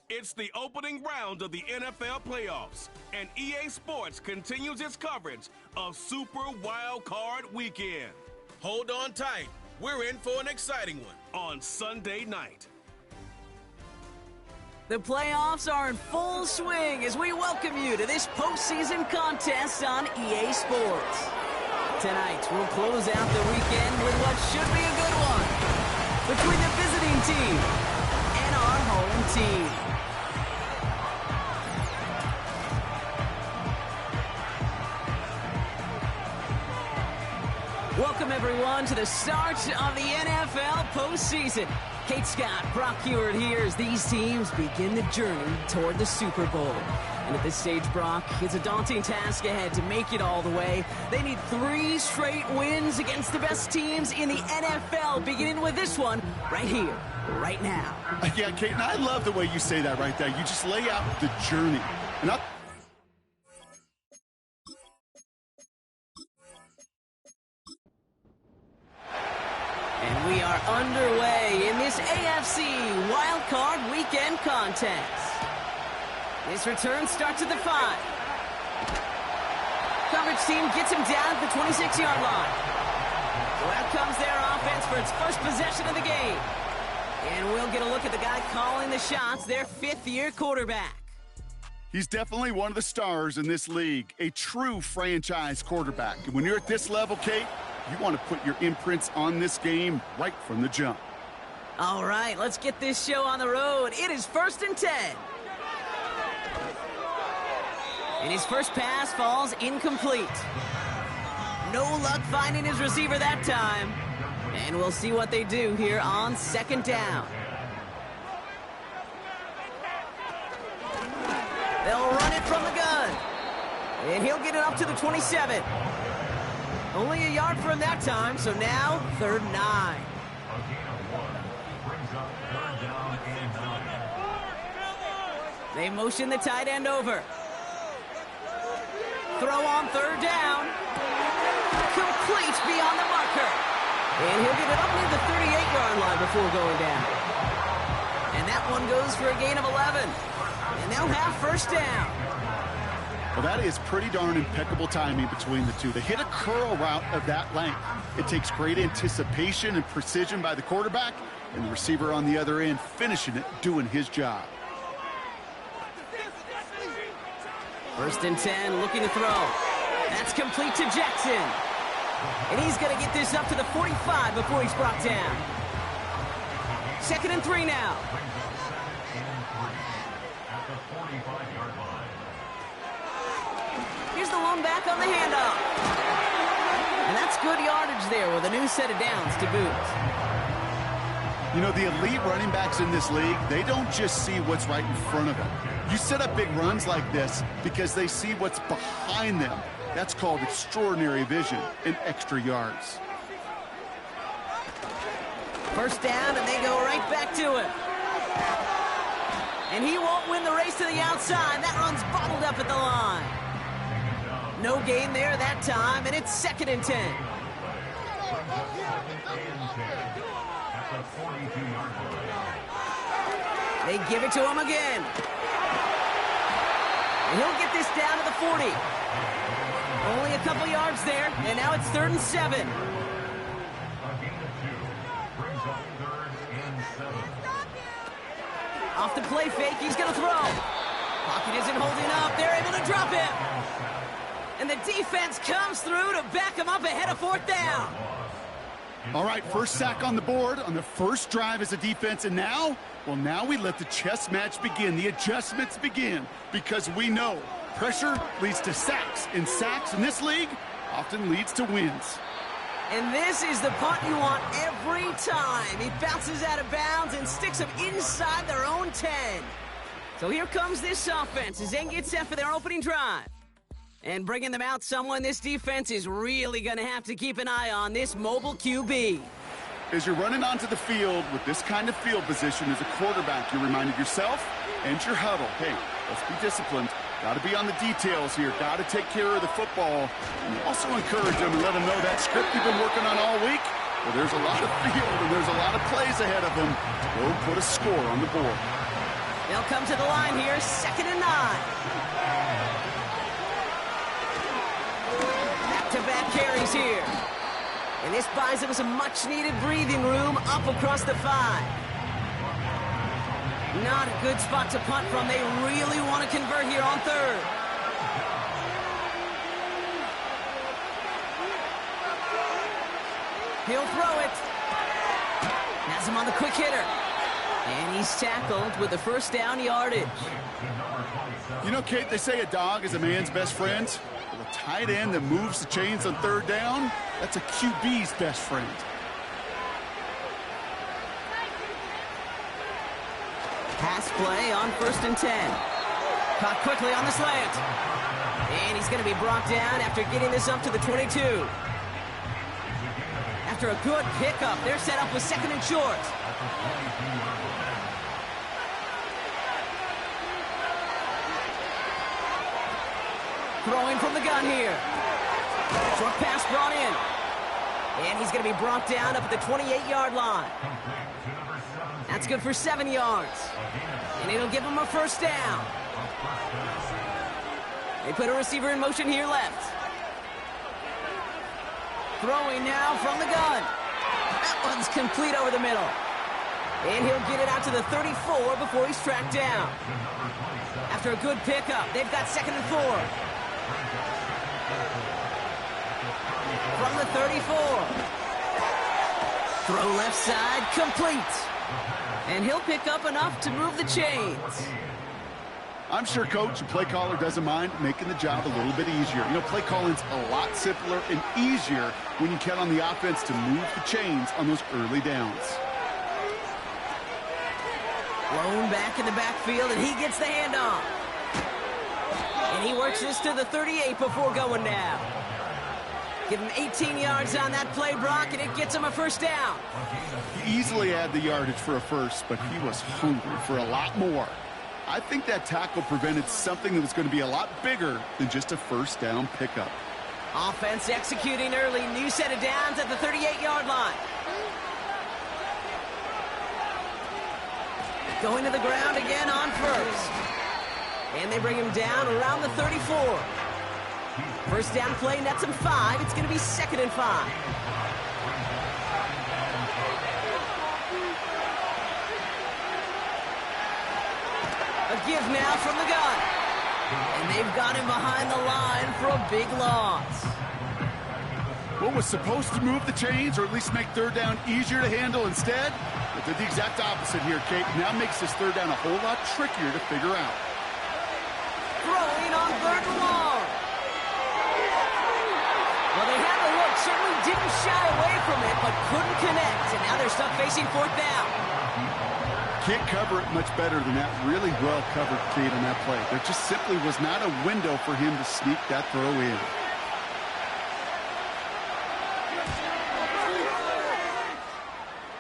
It's the opening round of the NFL playoffs, and EA Sports continues its coverage of Super Wildcard Weekend. Hold on tight. We're in for an exciting one on Sunday night. The playoffs are in full swing as we welcome you to this postseason contest on EA Sports. Tonight, we'll close out the weekend with what should be a good one between the visiting team and our home team. Welcome, everyone, to the start of the NFL postseason. Kate Scott, Brock Heward here as these teams begin the journey toward the Super Bowl. And at this stage, Brock, it's a daunting task ahead to make it all the way. They need 3 straight wins against the best teams in the NFL, beginning with this one right here, right now. Yeah, Kate, and I love the way you say that right there. You just lay out the journey. And we are underway in this AFC Wildcard Weekend contest. This return starts at the 5. Coverage team gets him down at the 26-yard line. So out comes their offense for its first possession of the game. And we'll get a look at the guy calling the shots, their 5th-year quarterback. He's definitely one of the stars in this league, a true franchise quarterback. And when you're at this level, Kate, you want to put your imprints on this game right from the jump. All right, let's get this show on the road. It is 1st and 10. And his first pass falls incomplete. No luck finding his receiver that time. And we'll see what they do here on 2nd down. They'll run it from the gun. And he'll get it up to the 27. Only a yard for him that time, so now 3rd and 9. They motion the tight end over. Throw on 3rd down. Complete beyond the marker. And he'll get it up near the 38-yard line before going down. And that one goes for a gain of 11. And they'll have 1st down. Well, that is pretty darn impeccable timing between the two. They hit a curl route of that length. It takes great anticipation and precision by the quarterback, and the receiver on the other end finishing it, doing his job. 1st and 10, looking to throw. That's complete to Jackson. And he's going to get this up to the 45 before he's brought down. 2nd and 3 now. Here's the lone back on the handoff. And that's good yardage there with a new set of downs to boot. You know, the elite running backs in this league, they don't just see what's right in front of them. You set up big runs like this because they see what's behind them. That's called extraordinary vision and extra yards. 1st down, and they go right back to it. And he won't win the race to the outside. That run's bottled up at the line. No gain there that time, and it's 2nd and 10. They give it to him again. And he'll get this down to the 40. Only a couple yards there, and now it's 3rd and 7. Off the play fake, he's going to throw. Pocket isn't holding up. They're able to drop him. And the defense comes through to back him up ahead of 4th down. All right, first sack on the board on the first drive as a defense, and now, well, now we let the chess match begin, the adjustments begin, because we know pressure leads to sacks, and sacks in this league often leads to wins. And this is the punt you want every time. He bounces out of bounds and sticks them inside their own 10. So here comes this offense as they get set for their opening drive. And bringing them out someone this defense is really going to have to keep an eye on, this mobile QB. As you're running onto the field with this kind of field position as a quarterback, you're reminding yourself and your huddle, hey, let's be disciplined. Got to be on the details here. Got to take care of the football. And also encourage them and let them know that script you've been working on all week, well, there's a lot of field and there's a lot of plays ahead of them. Go put a score on the board. They'll come to the line here, 2nd and 9. Back-to-back carries here. And this buys them some much-needed breathing room up across the 5. Not a good spot to punt from. They really want to convert here on 3rd. He'll throw it. Has him on the quick hitter. And he's tackled with the first down yardage. You know, Kate, they say a dog is a man's best friend. Well, a tight end that moves the chains on 3rd down, that's a QB's best friend. Pass play on 1st and 10. Caught quickly on the slant. And he's going to be brought down after getting this up to the 22. After a good pickup, they're set up with 2nd and short. Throwing from the gun here. Short pass brought in. And he's going to be brought down up at the 28-yard line. That's good for 7 yards. And it'll give him a first down. They put a receiver in motion here left. Throwing now from the gun. That one's complete over the middle. And he'll get it out to the 34 before he's tracked down. After a good pickup, they've got 2nd and 4. From the 34. Throw left side, complete. And he'll pick up enough to move the chains. I'm sure coach and play caller doesn't mind making the job a little bit easier. You know, play calling's a lot simpler and easier when you count on the offense to move the chains on those early downs. Blown back in the backfield, and he gets the handoff. And he works this to the 38 before going down. Give him 18 yards on that play, Brock, and it gets him a first down. He easily had the yardage for a first, but he was hungry for a lot more. I think that tackle prevented something that was going to be a lot bigger than just a first down pickup. Offense executing early. New set of downs at the 38-yard line. Going to the ground again on 1st. And they bring him down around the 34. First down play nets him 5. It's going to be 2nd and 5. A give now from the gun. And they've got him behind the line for a big loss. What was supposed to move the chains or at least make 3rd down easier to handle instead? It did the exact opposite here, Kate. Now makes this 3rd down a whole lot trickier to figure out. Throwing on 3rd and long. Well, they had a look, certainly didn't shy away from it, but couldn't connect. And now they're stuck facing 4th down. Can't cover it much better than that. Really well covered, Kate, on that play. There just simply was not a window for him to sneak that throw in.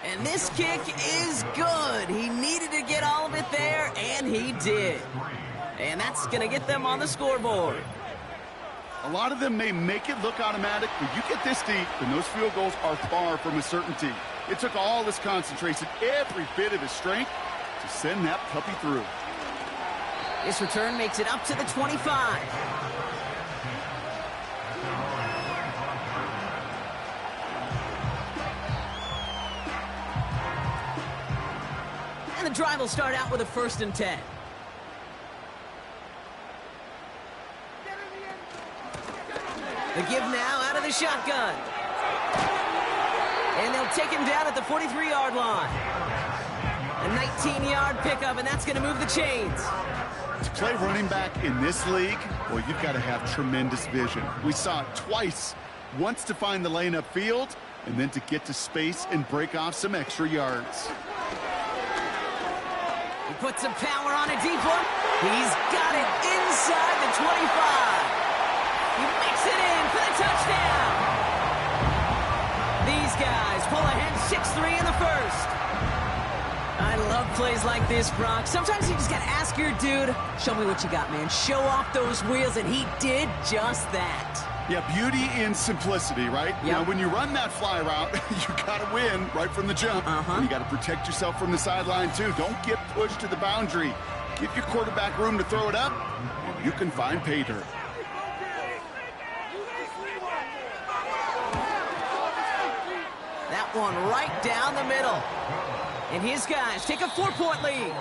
And this kick is good. He needed to get all of it there, and he did. And that's going to get them on the scoreboard. A lot of them may make it look automatic, but you get this deep, and those field goals are far from a certainty. It took all his concentration, every bit of his strength, to send that puppy through. This return makes it up to the 25. And the drive will start out with a 1st and 10. The give now out of the shotgun. And they'll take him down at the 43-yard line. A 19-yard pickup, and that's going to move the chains. To play running back in this league, well, you've got to have tremendous vision. We saw it twice. Once to find the lane upfield, and then to get to space and break off some extra yards. He puts some power on a deep one. He's got it inside the 25. He makes it in for the touchdown. These guys pull ahead 6-3 in the first. I love plays like this, Brock. Sometimes you just got to ask your dude, show me what you got, man. Show off those wheels, and he did just that. Yeah, beauty in simplicity, right? Yep. Now, when you run that fly route, you got to win right from the jump. And you got to protect yourself from the sideline, too. Don't get pushed to the boundary. Give your quarterback room to throw it up, and you can find pay dirt. That one right down the middle. And his guys take a 4-point lead.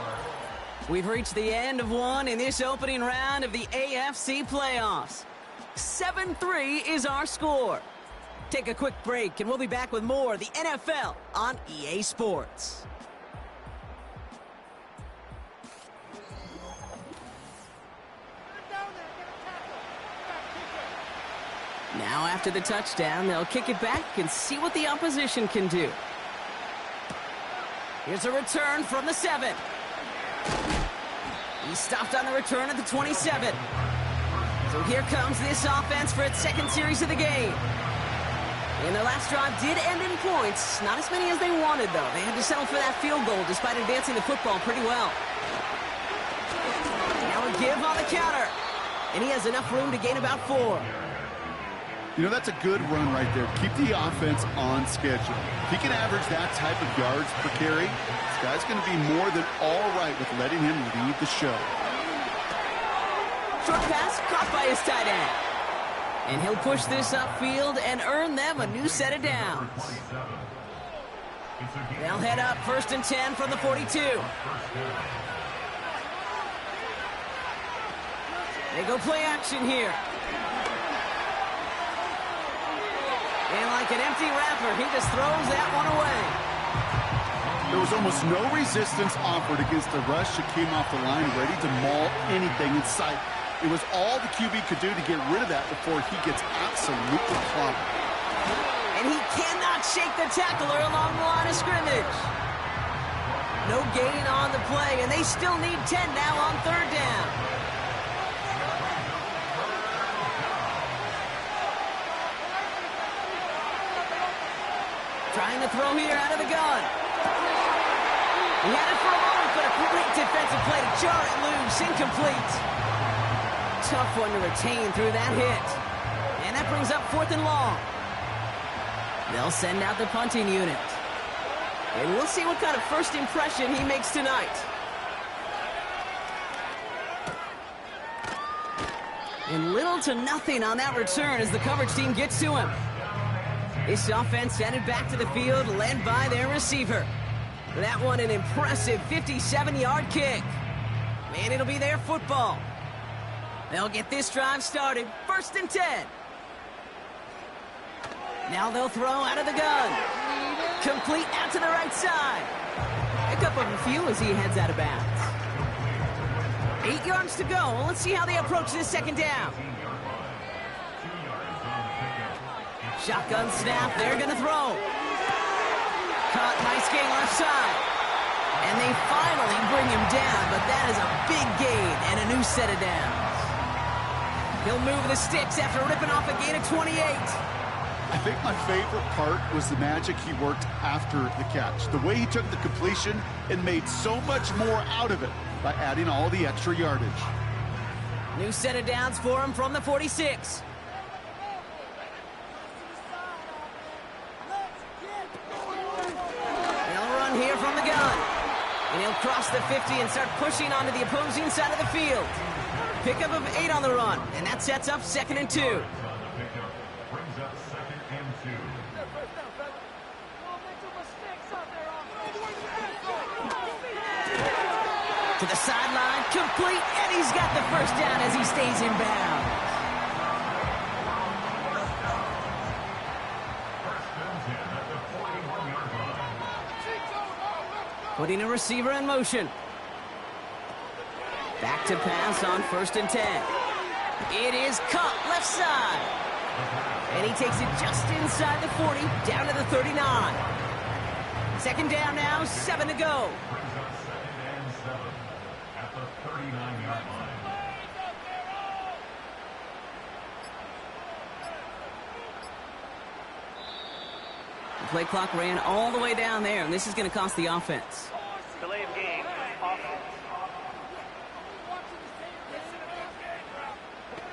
We've reached the end of one in this opening round of the AFC playoffs. 7-3 is our score. Take a quick break, and we'll be back with more of the NFL on EA Sports. Now after the touchdown, they'll kick it back and see what the opposition can do. Here's a return from the 7. He stopped on the return at the 27. So here comes this offense for its second series of the game. And their last drive did end in points. Not as many as they wanted, though. They had to settle for that field goal despite advancing the football pretty well. Now a give on the counter. And he has enough room to gain about 4. You know, that's a good run right there. Keep the offense on schedule. If he can average that type of yards per carry, this guy's going to be more than all right with letting him lead the show. Short pass caught by his tight end. And he'll push this upfield and earn them a new set of downs. They'll head up 1st and 10 from the 42. They go play action here. And like an empty wrapper, he just throws that one away. There was almost no resistance offered against the rush that came off the line ready to maul anything in sight. It was all the QB could do to get rid of that before he gets absolutely clobbered. And he cannot shake the tackler along the line of scrimmage. No gain on the play, and they still need 10 now on 3rd down. Trying to throw here out of the gun. He had it for a moment, but a great defensive play to jar it loose. Incomplete. Tough one to retain through that hit. And that brings up 4th and long. They'll send out the punting unit. And we'll see what kind of first impression he makes tonight. And little to nothing on that return as the coverage team gets to him. This offense headed back to the field, led by their receiver. That one an impressive 57-yard kick. Man, it'll be their football. They'll get this drive started. 1st and 10. Now they'll throw out of the gun. Complete out to the right side. Pick up a few as he heads out of bounds. 8 yards to go. Let's see how they approach this 2nd down. Shotgun snap. They're going to throw. Caught. Nice gain left side. And they finally bring him down, but that is a big gain and a new set of downs. He'll move the sticks after ripping off a gain of 28. I think my favorite part was the magic he worked after the catch. The way he took the completion and made so much more out of it by adding all the extra yardage. New set of downs for him from the 46. They'll run here from the gun. And he'll cross the 50 and start pushing onto the opposing side of the field. Pickup of 8 on the run, and that sets up 2nd and 2. To the sideline, complete, and he's got the 1st down as he stays in bounds. Putting a receiver in motion. Back to pass on 1st and 10. It is caught left side. And he takes it just inside the 40, down to the 39. 2nd down now, 7 to go. The play clock ran all the way down there, and this is going to cost the offense. Delay of game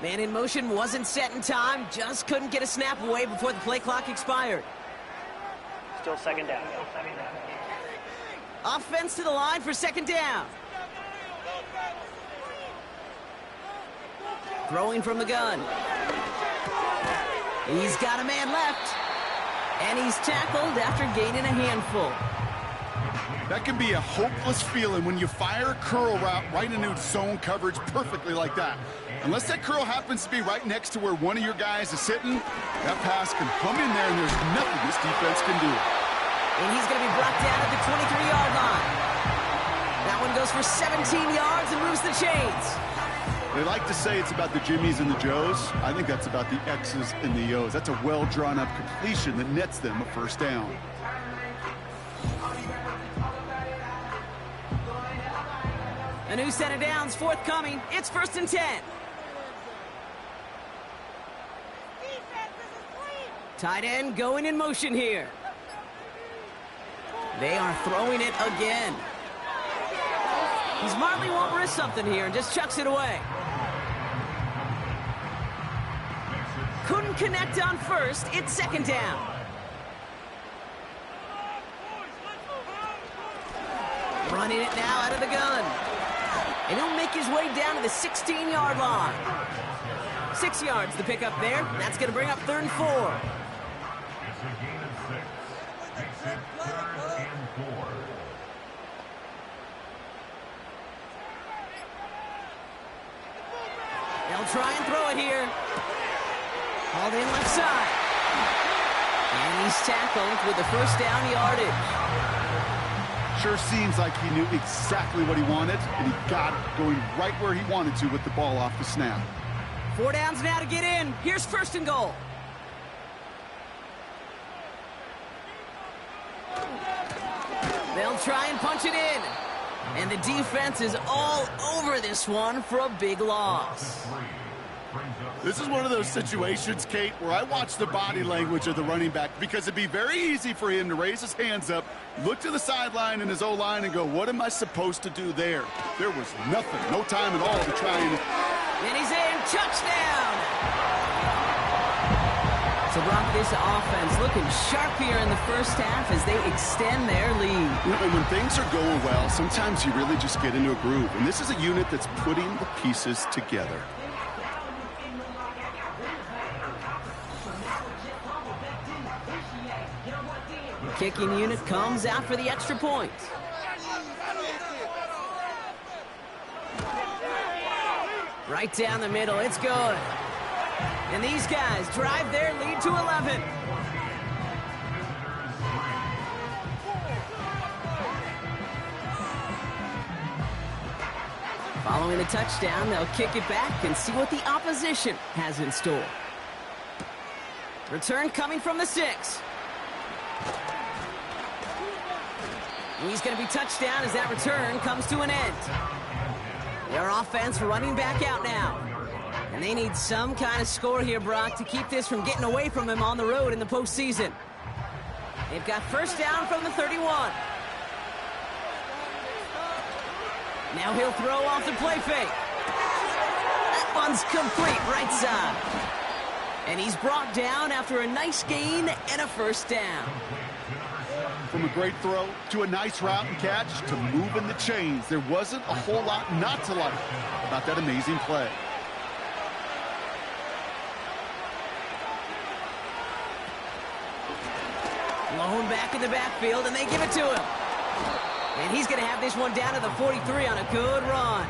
Man in motion wasn't set in time. Just couldn't get a snap away before the play clock expired. Still second down. Offense to the line for second down. Throwing from the gun. He's got a man left. And he's tackled after gaining a handful. That can be a hopeless feeling when you fire a curl route right into zone coverage perfectly like that. Unless that curl happens to be right next to where one of your guys is sitting, that pass can come in there and there's nothing this defense can do. And he's going to be brought down at the 23-yard line. That one goes for 17 yards and moves the chains. They like to say it's about the Jimmies and the Joes. I think that's about the X's and the O's. That's a well-drawn-up completion that nets them a first down. A new set of downs forthcoming. It's 1st and 10. Tight end going in motion here. They are throwing it again. He smartly won't risk something here and just chucks it away. Couldn't connect on first. It's second down. Running it now out of the gun. And he'll make his way down to the 16-yard line. 6 yards to pick up there. That's going to bring up 3rd and 4. They'll try and throw it here. Called in left side. And he's tackled with the first down yardage. Sure seems like he knew exactly what he wanted, and he got it going right where he wanted to with the ball off the snap. 4 downs now to get in. Here's 1st and goal. They'll try and punch it in. And the defense is all over this one for a big loss. This is one of those situations, Kate, where I watch the body language of the running back because it'd be very easy for him to raise his hands up, look to the sideline in his O-line and go, what am I supposed to do there? There was nothing, no time at all to try and... And he's in, touchdown! So Brock, this offense looking sharp here in the first half as they extend their lead. You know, when things are going well, sometimes you really just get into a groove. And this is a unit that's putting the pieces together. Kicking unit comes out for the extra point. Right down the middle, it's good. And these guys drive their lead to 11. Following the touchdown, they'll kick it back and see what the opposition has in store. Return coming from the 6. He's going to be touched down as that return comes to an end. Their offense running back out now. And they need some kind of score here, Brock, to keep this from getting away from him on the road in the postseason. They've got 1st down from the 31. Now he'll throw off the play fake. That one's complete right side. And he's brought down after a nice gain and a 1st down. From a great throw to a nice route and catch to moving the chains, there wasn't a whole lot not to like about that amazing play. Lone back in the backfield, and they give it to him. And he's going to have this one down to the 43 on a good run.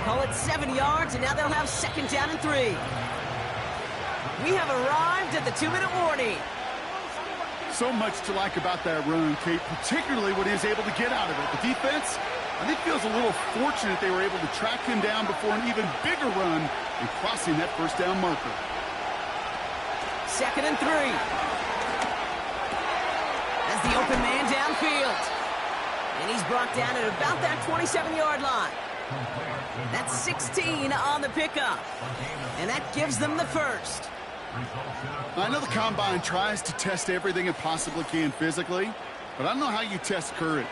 Call it 7 yards, and now they'll have 2nd down and 3. We have arrived at the 2-minute warning. So much to like about that run, Kate, particularly what he was able to get out of it. The defense, I think, feels a little fortunate they were able to track him down before an even bigger run and crossing that 1st down marker. 2nd and 3. As the open man downfield. And he's brought down at about that 27-yard line. That's 16 on the pickup. And that gives them the 1st. I know the Combine tries to test everything it possibly can physically, but I don't know how you test courage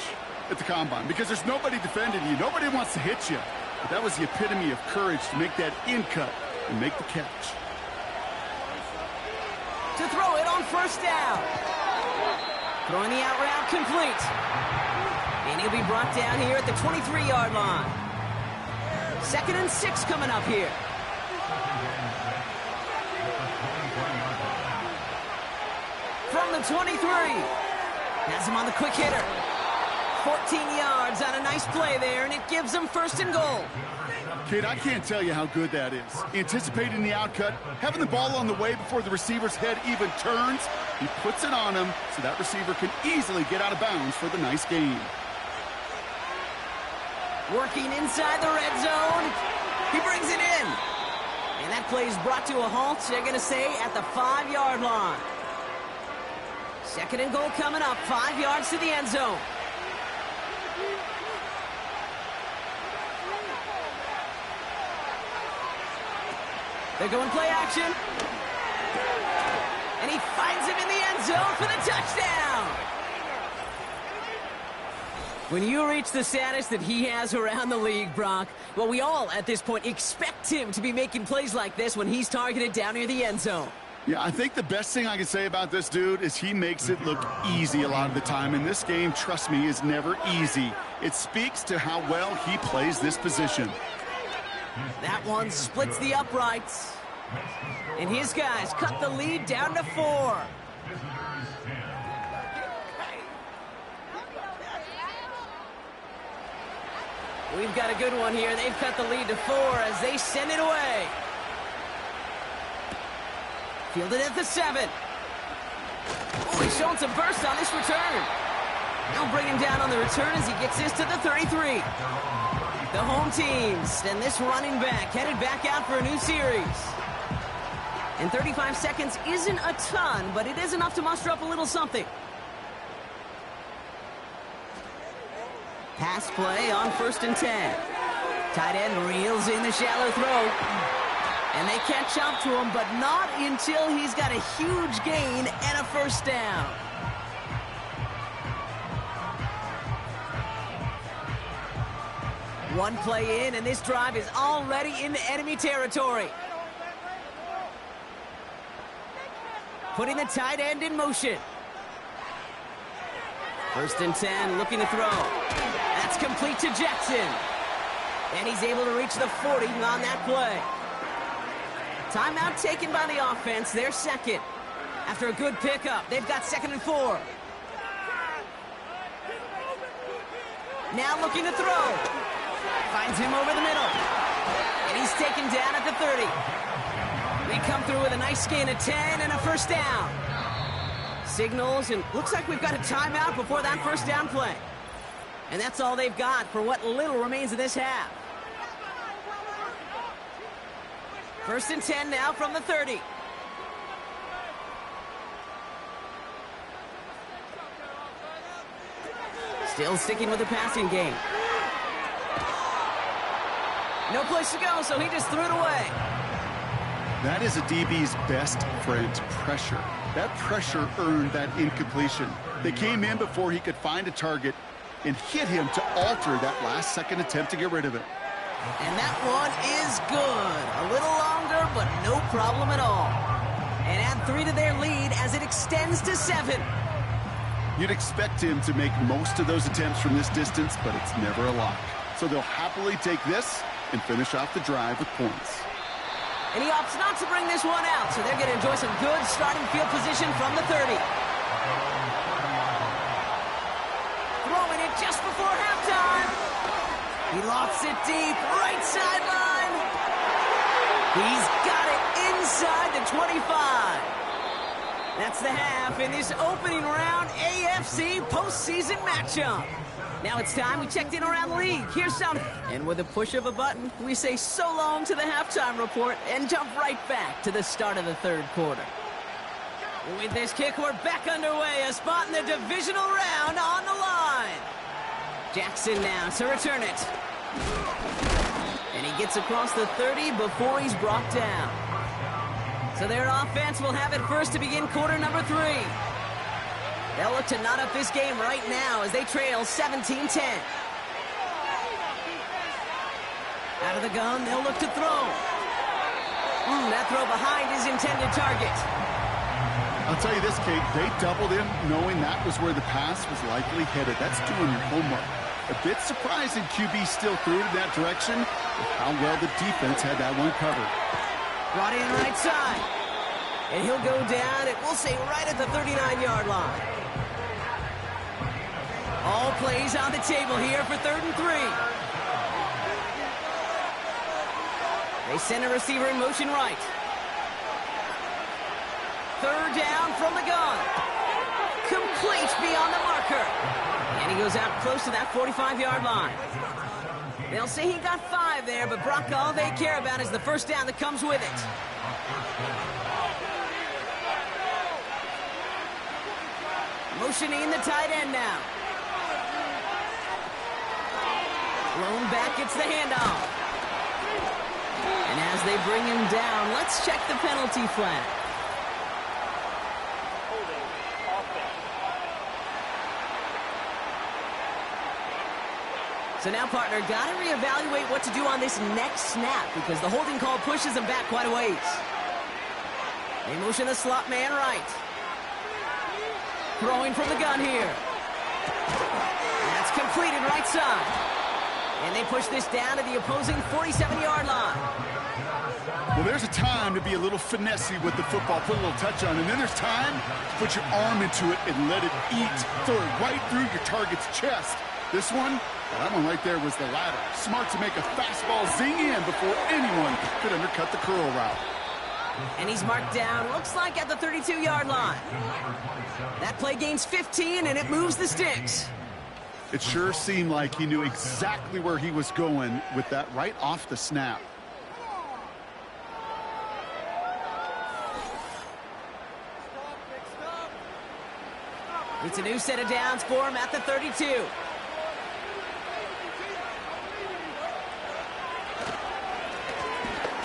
at the Combine because there's nobody defending you. Nobody wants to hit you. But that was the epitome of courage to make that in cut and make the catch. To throw it on first down. Throwing the out route complete. And he'll be brought down here at the 23-yard line. 2nd and 6 coming up here. From the 23. Has him on the quick hitter. 14 yards on a nice play there, and it gives him 1st and goal. Kid, I can't tell you how good that is. Anticipating the outcut, having the ball on the way before the receiver's head even turns, he puts it on him so that receiver can easily get out of bounds for the nice gain. Working inside the red zone. He brings it in. And that play is brought to a halt, they're going to say, at the 5-yard line. 2nd and goal coming up, 5 yards to the end zone. They're going play action. And he finds him in the end zone for the touchdown. When you reach the status that he has around the league, Brock, well, we all at this point expect him to be making plays like this when he's targeted down near the end zone. Yeah, I think the best thing I can say about this dude is he makes it look easy a lot of the time. And this game, trust me, is never easy. It speaks to how well he plays this position. That one splits the uprights. And his guys cut the lead down to 4. We've got a good one here. They've cut the lead to 4 as they send it away. Fielded at the 7. Oh, he's showing some burst on this return. They'll bring him down on the return as he gets this to the 33. The home team send this running back headed back out for a new series. And 35 seconds isn't a ton, but it is enough to muster up a little something. Pass play on 1st and 10. Tight end reels in the shallow throw. And they catch up to him, but not until he's got a huge gain and a 1st down. One play in, and this drive is already into enemy territory. Putting the tight end in motion. 1st and 10, looking to throw. That's complete to Jackson. And he's able to reach the 40 on that play. Timeout taken by the offense, their 2nd. After a good pickup, they've got 2nd and 4. Now looking to throw. Finds him over the middle. And he's taken down at the 30. They come through with a nice gain of 10 and a 1st down. Signals, and looks like we've got a timeout before that 1st down play. And that's all they've got for what little remains of this half. 1st and 10 now from the 30. Still sticking with the passing game. No place to go, so he just threw it away. That is a DB's best friend, pressure. That pressure earned that incompletion. They came in before he could find a target and hit him to alter that last-second attempt to get rid of it. And that one is good. A little longer, but no problem at all. And add 3 to their lead as it extends to 7. You'd expect him to make most of those attempts from this distance, but it's never a lock. So they'll happily take this and finish off the drive with points. And he opts not to bring this one out, so they're going to enjoy some good starting field position from the 30. Throwing it just before halftime. He lofts it deep, right sideline. He's got it inside the 25. That's the half in this opening round AFC postseason matchup. Now it's time we checked in around the league. Here's some. And with a push of a button, we say so long to the halftime report and jump right back to the start of the 3rd quarter. With this kick, we're back underway. A spot in the divisional round on the line. Jackson now to return it. And he gets across the 30 before he's brought down. So their offense will have it first to begin quarter number 3. They'll look to knot up this game right now as they trail 17-10. Out of the gun, they'll look to throw. That throw behind his intended target. I'll tell you this, Kate, they doubled him knowing that was where the pass was likely headed. That's doing your homework. A bit surprising QB still threw it in that direction with how well the defense had that one covered. Brought in right side. And he'll go down, and we'll say right at the 39-yard line. All plays on the table here for 3rd and 3. They send a receiver in motion right. 3rd down from the gun. Complete beyond the marker. And he goes out close to that 45-yard line. They'll say he got 5 there, but Brock, all they care about is the first down that comes with it. Motioning the tight end now. Thrown back, gets the handoff. And as they bring him down, let's check the penalty flag. So now, partner, got to reevaluate what to do on this next snap because the holding call pushes him back quite a ways. They motion the slot man right. Throwing from the gun here. That's completed right side. And they push this down to the opposing 47-yard line. Well, there's a time to be a little finessey with the football, put a little touch on, and then there's time to put your arm into it and let it eat. Throw it right through your target's chest. This one, that one right there was the latter. Smart to make a fastball zing in before anyone could undercut the curl route. And he's marked down, looks like at the 32-yard line. That play gains 15, and it moves the sticks. It sure seemed like he knew exactly where he was going with that right off the snap. It's a new set of downs for him at the 32.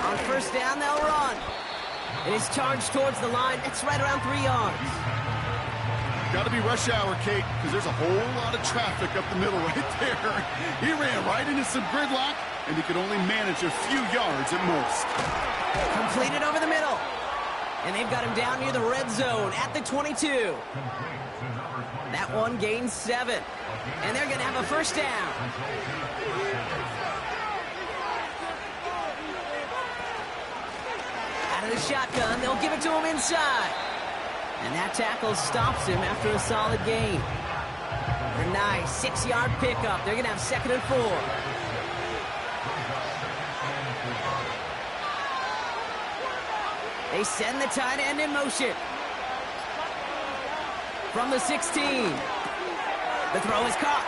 On first down, they'll run. It is charged towards the line. It's right around 3 yards. Got to be rush hour, Kate, because there's a whole lot of traffic up the middle right there. He ran right into some gridlock, and he could only manage a few yards at most. Completed over the middle. And they've got him down near the red zone at the 22. That one gains 7. And they're going to have a first down. Out of the shotgun, they'll give it to him inside. And that tackle stops him after a solid gain. A nice 6-yard pickup. They're going to have 2nd and 4. They send the tight end in motion. From the 16. The throw is caught.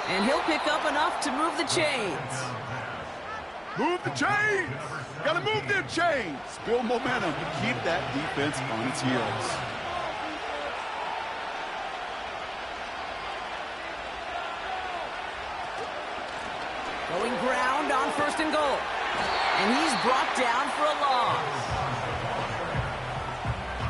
And he'll pick up enough to move the chains. Move the chains! Gotta move them chains! Build momentum to keep that defense on its heels. Going ground on 1st and goal. And he's brought down for a loss.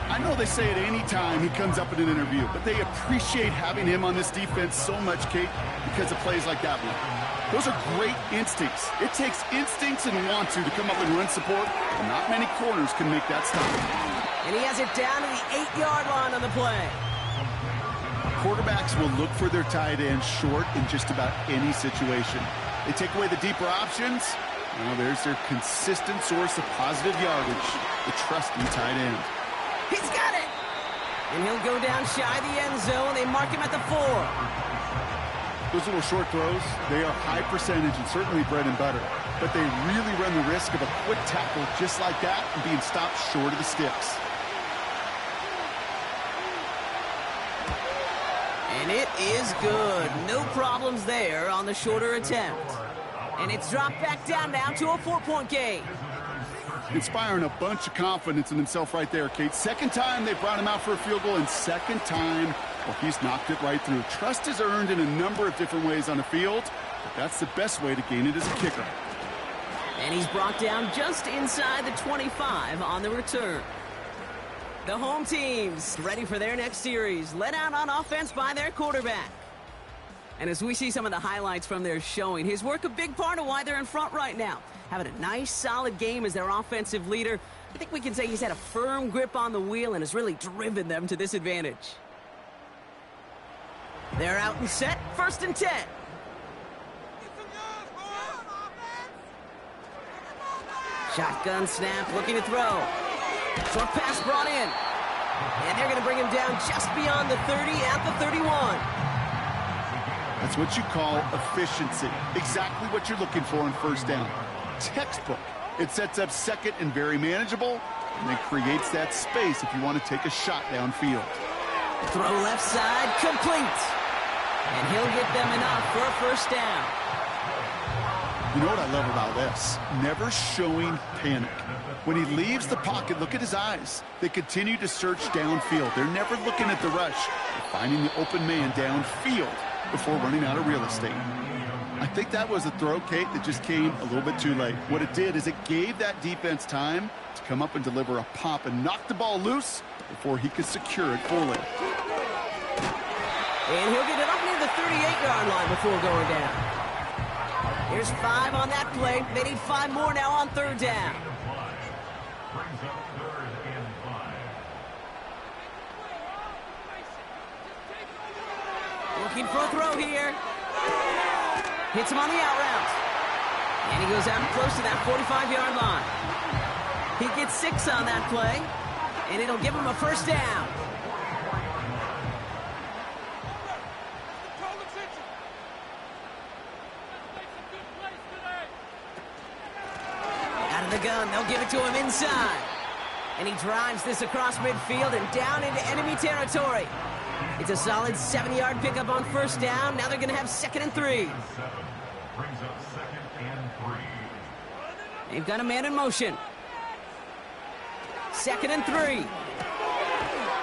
I know they say it any time he comes up in an interview, but they appreciate having him on this defense so much, Kate, because of plays like that one. Those are great instincts. It takes instincts and want to come up and run support, and not many corners can make that stop. And he has it down to the 8-yard line on the play. Quarterbacks will look for their tight end short in just about any situation. They take away the deeper options. Well, there's their consistent source of positive yardage, the trusty tight end. He's got it! And he'll go down shy of the end zone. They mark him at the 4. Those little short throws, they are high percentage and certainly bread and butter. But they really run the risk of a quick tackle just like that and being stopped short of the sticks. And it is good. No problems there on the shorter attempt. And it's dropped back down now to a 4-point game. Inspiring a bunch of confidence in himself right there, Kate. Second time they brought him out for a field goal, and second time, well, he's knocked it right through. Trust is earned in a number of different ways on the field, but that's the best way to gain it as a kicker. And he's brought down just inside the 25 on the return. The home team's ready for their next series, led out on offense by their quarterback. And as we see some of the highlights from their showing, his work a big part of why they're in front right now. having a nice, solid game as their offensive leader. I think we can say he's had a firm grip on the wheel and has really driven them to this advantage. They're out and set, 1st and 10. Shotgun snap, looking to throw. Short pass brought in. And they're going to bring him down just beyond the 30 at the 31. That's what you call efficiency. Exactly what you're looking for on 1st down. Textbook. It sets up 2nd and very manageable, and it creates that space if you want to take a shot downfield. Throw left side, complete. And he'll get them enough for a 1st down. You know what I love about this? Never showing panic. When he leaves the pocket, look at his eyes. They continue to search downfield. They're never looking at the rush. They're finding the open man downfield before running out of real estate. I think that was a throw, Kate, that just came a little bit too late. What it did is it gave that defense time to come up and deliver a pop and knock the ball loose before he could secure it fully. And he'll get it up near the 38-yard line before going down. Here's 5 on that play. They need 5 more now on 3rd down. Looking for a throw here. Hits him on the out route. And he goes out close to that 45-yard line. He gets 6 on that play, and it'll give him a 1st down. Out of the gun, they'll give it to him inside. And he drives this across midfield and down into enemy territory. It's a solid 7-yard pickup on 1st down. Now they're going to have 2nd and 3. They've got a man in motion. 2nd and 3.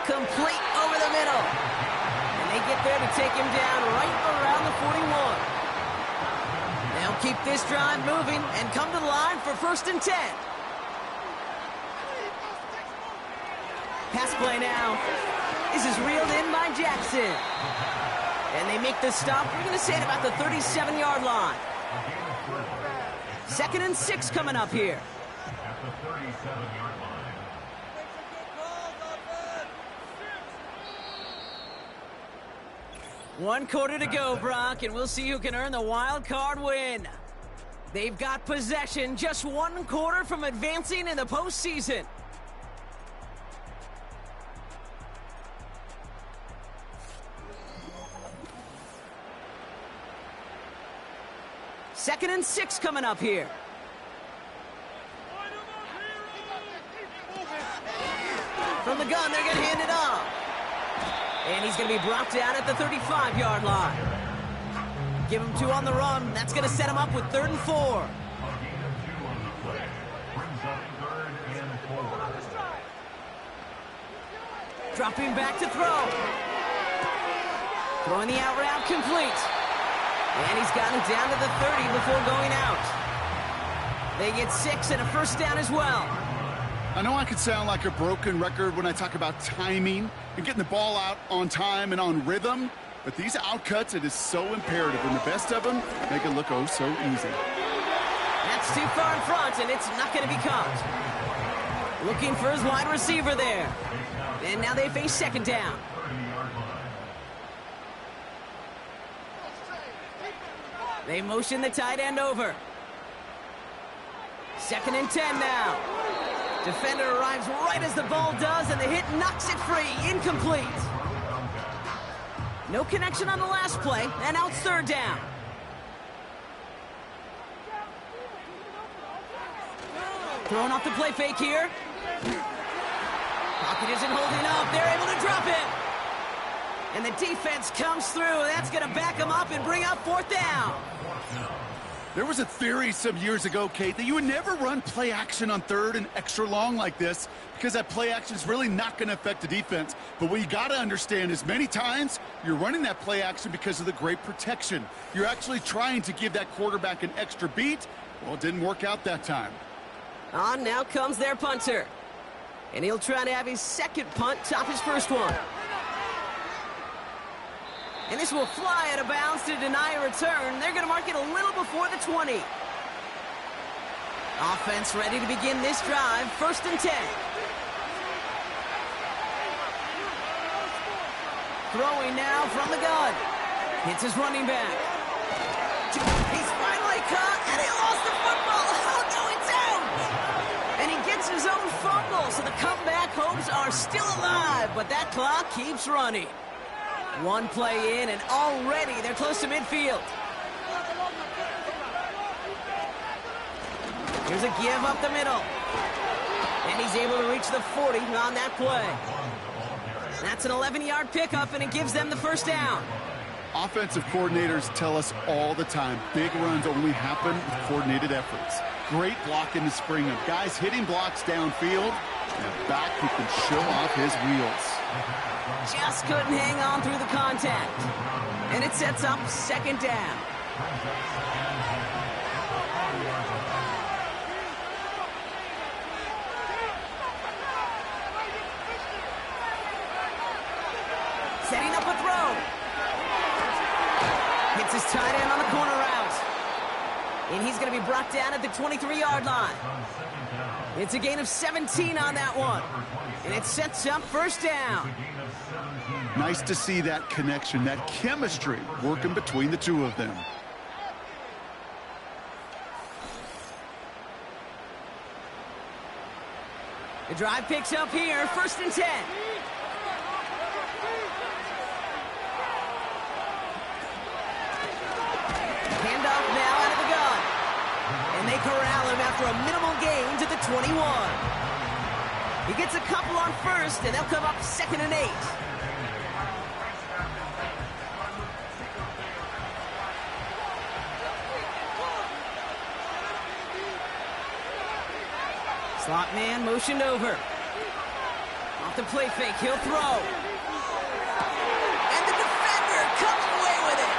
Complete over the middle. And they get there to take him down right around the 41. They'll keep this drive moving and come to the line for 1st and 10. Pass play now. This is reeled in by Jackson. And they make the stop. We're going to say it about the 37-yard line. 2nd and 6 coming up here. At the 37-yard line. 1 quarter to go, Brock, and we'll see who can earn the wild card win. They've got possession, just 1 quarter from advancing in the postseason. Second and 6 coming up here. From the gun, they're going to hand it off. And he's going to be brought down at the 35-yard line. Give him 2 on the run. That's going to set him up with 3rd and 4. Dropping back to throw. Throwing the out route complete. And he's got it down to the 30 before going out. They get 6 and a 1st down as well. I know I could sound like a broken record when I talk about timing and getting the ball out on time and on rhythm, but these outcuts, it is so imperative, and the best of them make it look oh so easy. That's too far in front, and it's not going to be caught. Looking for his wide receiver there. And now they face 2nd down. They motion the tight end over. 2nd and 10 now. Defender arrives right as the ball does, and the hit knocks it free. Incomplete. No connection on the last play, and now it's 3rd down. Throwing off the play fake here. Pocket isn't holding up. They're able to drop it. And the defense comes through. That's going to back them up and bring up 4th down. There was a theory some years ago, Kate, that you would never run play action on 3rd and extra long like this because that play action is really not going to affect the defense. But what you got to understand is many times you're running that play action because of the great protection. You're actually trying to give that quarterback an extra beat. Well, it didn't work out that time. On now comes their punter. And he'll try to have his 2nd punt top his 1st one. And this will fly out of bounds to deny a return. They're going to mark it a little before the 20. Offense ready to begin this drive. 1st and 10. Throwing now from the gun. Hits his running back. He's finally caught, and he lost the football. Oh, no, it's out. And he gets his own fumble, so the comeback hopes are still alive, but that clock keeps running. One play in, and already they're close to midfield. Here's a give up the middle. And he's able to reach the 40 on that play. That's an 11-yard pickup, and it gives them the 1st down. Offensive coordinators tell us all the time, big runs only happen with coordinated efforts. Great block in the spring of guys hitting blocks downfield, and a back who can show off his wheels. Just couldn't hang on through the contact. And it sets up 2nd down. Setting up a throw. Hits his tight end on the corner route. And he's going to be brought down at the 23-yard line. It's a gain of 17 on that one. And it sets up 1st down. Nice to see that connection, that chemistry working between the two of them. The drive picks up here. 1st and 10. Handoff now out of the gun. And they corral him after a minimal gain to the 21. He gets a couple on 1st, and they'll come up 2nd and 8. Slot man motioned over. Off the play fake, he'll throw. And the defender comes away with it.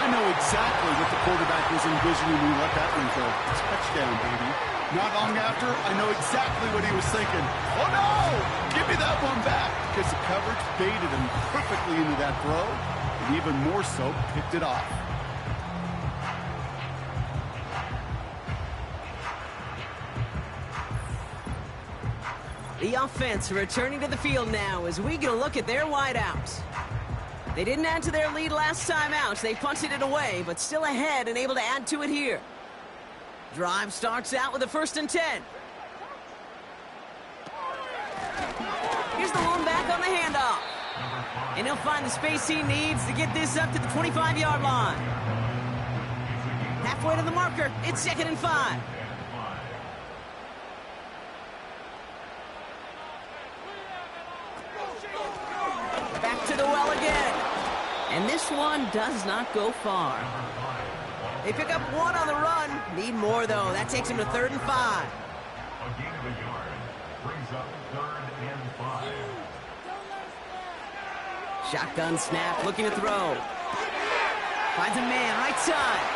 I know exactly what the quarterback was envisioning when he let that one go. Touchdown, baby. Not long after, I know exactly what he was thinking. Oh, no! Give me that one back! Because the coverage baited him perfectly into that throw, and even more so, picked it off. The offense returning to the field now as we get a look at their wideouts. They didn't add to their lead last time out. They punted it away, but still ahead and able to add to it here. Drive starts out with a 1st and 10. Here's the lone back on the handoff. And he'll find the space he needs to get this up to the 25-yard line. Halfway to the marker, it's 2nd and 5. Back to the well again. And this one does not go far. They pick up 1 on the run. Need more, though. That takes him to 3rd and 5. A gain of a yard brings up 3rd and 5. Shotgun snap, looking to throw. Finds a man, right side.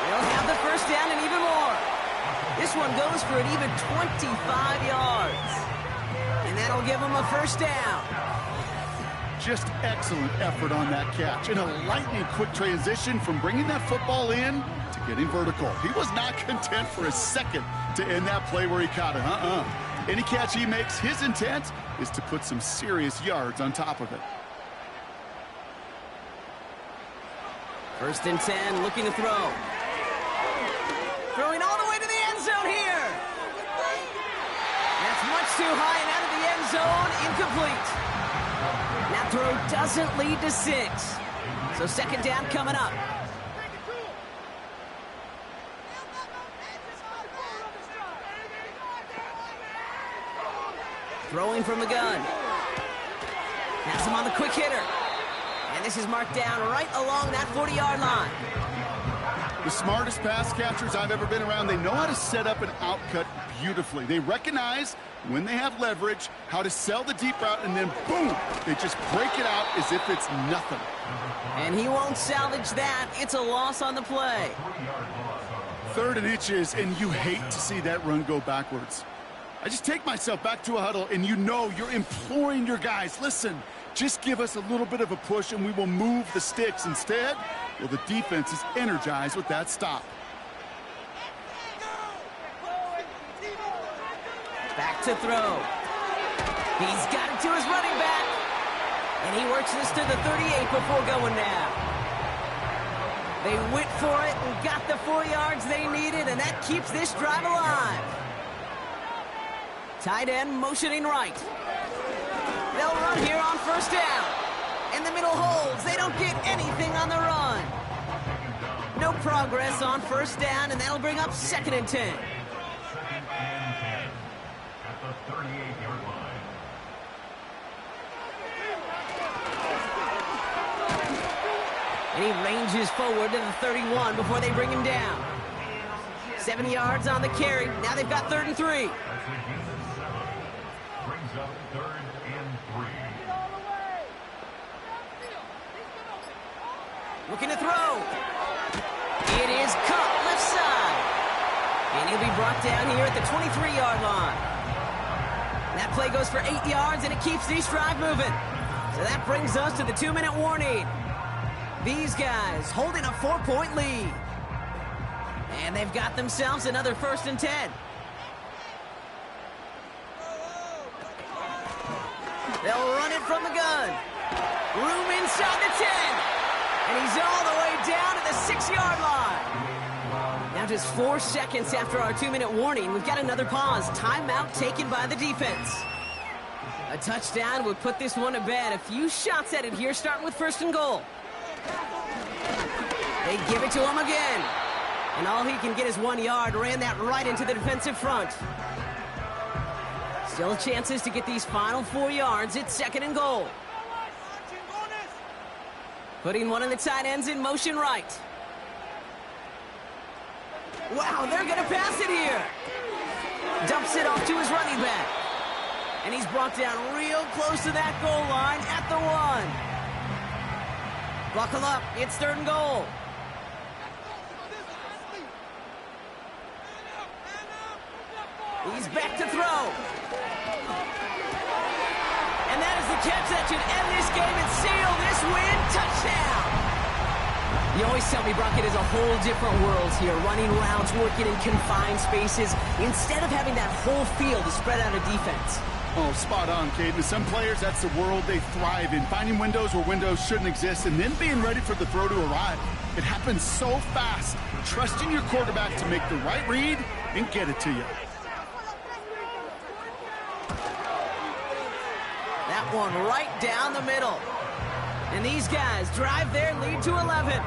They'll have the 1st down and even more. This one goes for an even 25 yards. And that'll give them a 1st down. Just excellent effort on that catch. And a lightning quick transition from bringing that football in to getting vertical. He was not content for a second to end that play where he caught it. Any catch he makes, his intent is to put some serious yards on top of it. 1st and 10, looking to throw. Throwing all the way to the end zone here. That's much too high and out of the end zone, incomplete. That throw doesn't lead to 6. So 2nd down coming up. Throwing from the gun. Has him on the quick hitter. And this is marked down right along that 40-yard line. The smartest pass catchers I've ever been around, they know how to set up an outcut beautifully. They recognize when they have leverage, how to sell the deep route, and then boom, they just break it out as if it's nothing. And he won't salvage that. It's a loss on the play. 3rd and inches, and you hate to see that run go backwards. I just take myself back to a huddle, and you know you're imploring your guys, listen, just give us a little bit of a push, and we will move the sticks. Instead, well, the defense is energized with that stop. Back to throw. He's got it to his running back. And he works this to the 38 before going down. They went for it and got the 4 yards they needed, and that keeps this drive alive. Tight end motioning right. They'll run here on first down. And the middle holds. They don't get anything on the run. No progress on first down, and that'll bring up 2nd and 10. 2nd and 10 at the 38-yard line. And he ranges forward to the 31 before they bring him down. 7 yards on the carry. Now they've got 3rd and 3. That's a gain of 7. Brings up 3rd and 3. Looking to throw. It is caught left side. And he'll be brought down here at the 23-yard line. That play goes for 8 yards, and it keeps this drive moving. So that brings us to the 2-minute warning. These guys holding a 4-point lead. And they've got themselves another 1st and 10. They'll run it from the gun. Room inside the 10. And he's all the way down to the 6-yard line. Now just 4 seconds after our 2-minute warning, we've got another pause. Timeout taken by the defense. A touchdown would put this one to bed. A few shots at it here, starting with 1st and goal. They give it to him again. And all he can get is 1 yard. Ran that right into the defensive front. Still chances to get these final 4 yards. It's 2nd and goal. Putting one of the tight ends in motion right. Wow, they're going to pass it here. Dumps it off to his running back. And he's brought down real close to that goal line at the 1. Buckle up, it's 3rd and goal. He's back to throw. And that is the catch that should end this game and seal this win. Touchdown! You always tell me, Brock, it is a whole different world here. Running routes, working in confined spaces, instead of having that whole field to spread out a defense. Oh, spot on, Kate. And some players, that's the world they thrive in. Finding windows where windows shouldn't exist and then being ready for the throw to arrive. It happens so fast. Trusting your quarterback to make the right read and get it to you. That one right down the middle. And these guys drive their lead to 11.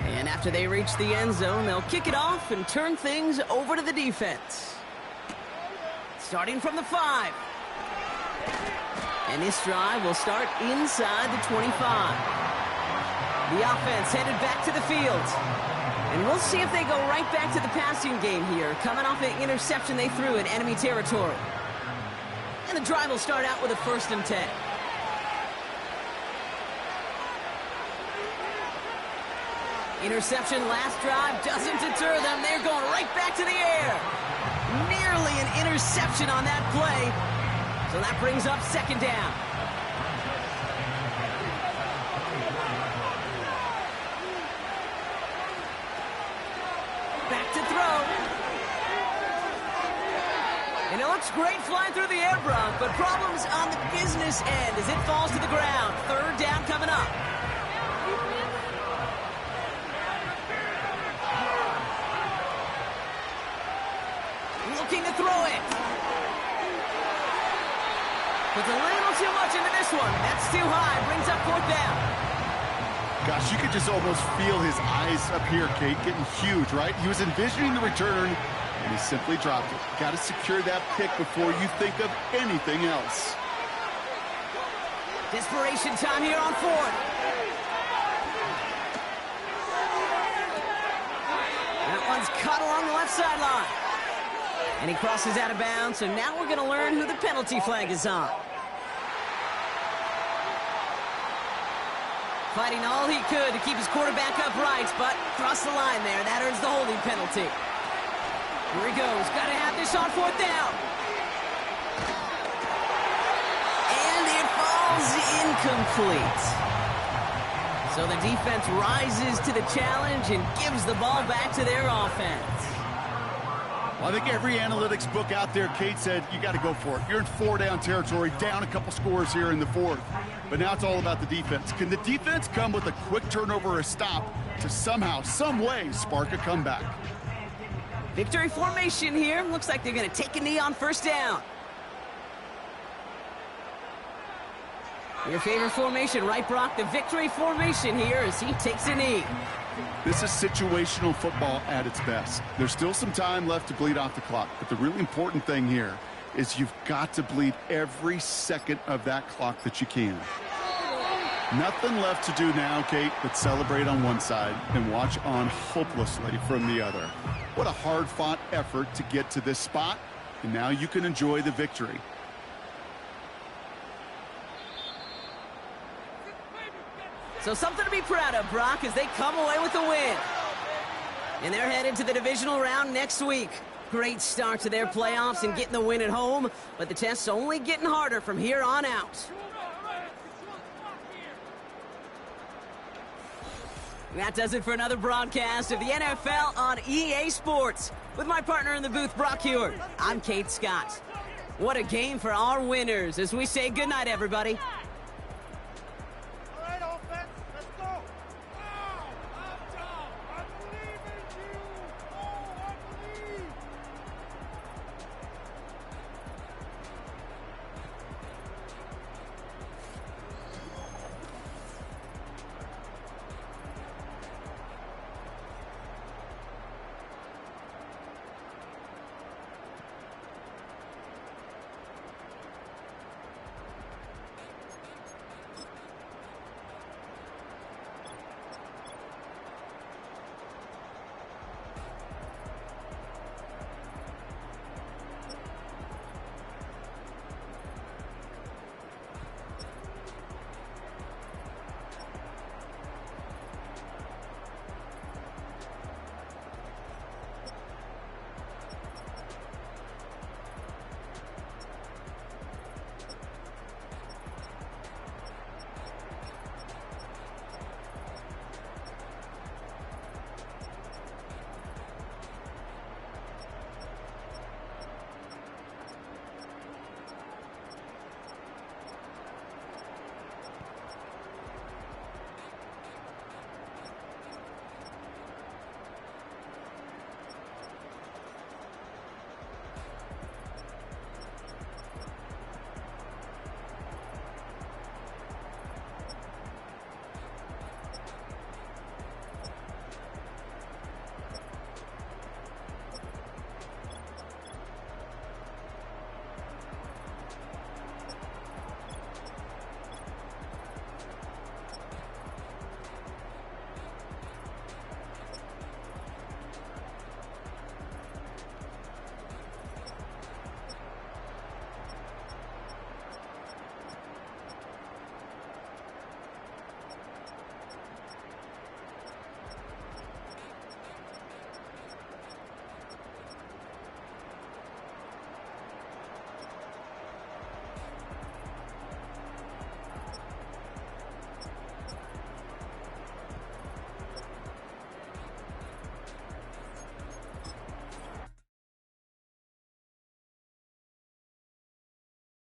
And after they reach the end zone, they'll kick it off and turn things over to the defense. Starting from the 5. And this drive will start inside the 25. The offense headed back to the field. And we'll see if they go right back to the passing game here, coming off an interception they threw in enemy territory. And the drive will start out with a 1st and 10. Interception last drive doesn't deter them. They're going right back to the air. Nearly an interception on that play. So that brings up 2nd down. Back to throw. And it looks great flying through the air, Brock, but problems on the business end as it falls to the ground. 3rd down coming up. Looking to throw it. Puts a little too much into this one. That's too high. Brings up 4th down. Gosh, you could just almost feel his eyes up here, Kate, getting huge, right? He was envisioning the return, and he simply dropped it. Got to secure that pick before you think of anything else. Desperation time here on 4th. That one's caught along the left sideline. And he crosses out of bounds, so now we're going to learn who the penalty flag is on. Fighting all he could to keep his quarterback upright, but crossed the line there. That earns the holding penalty. Here he goes. Got to have this on 4th down. And it falls incomplete. So the defense rises to the challenge and gives the ball back to their offense. Well, I think every analytics book out there, Kate, said you got to go for it. You're in 4-down territory, down a couple scores here in the fourth. But now it's all about the defense. Can the defense come with a quick turnover or a stop to somehow, some way, spark a comeback? Victory formation here. Looks like they're going to take a knee on first down. Your favorite formation, right, Brock? The victory formation here as he takes a knee. This is situational football at its best. There's still some time left to bleed off the clock, but the really important thing here is you've got to bleed every second of that clock that you can. Nothing left to do now, Kate, but celebrate on one side and watch on hopelessly from the other. What a hard-fought effort to get to this spot, and now you can enjoy the victory. So something to be proud of, Brock, as they come away with a win. And they're headed to the divisional round next week. Great start to their playoffs and getting the win at home, but the test's only getting harder from here on out. That does it for another broadcast of the NFL on EA Sports. With my partner in the booth, Brock Hewitt, I'm Kate Scott. What a game for our winners as we say goodnight, everybody.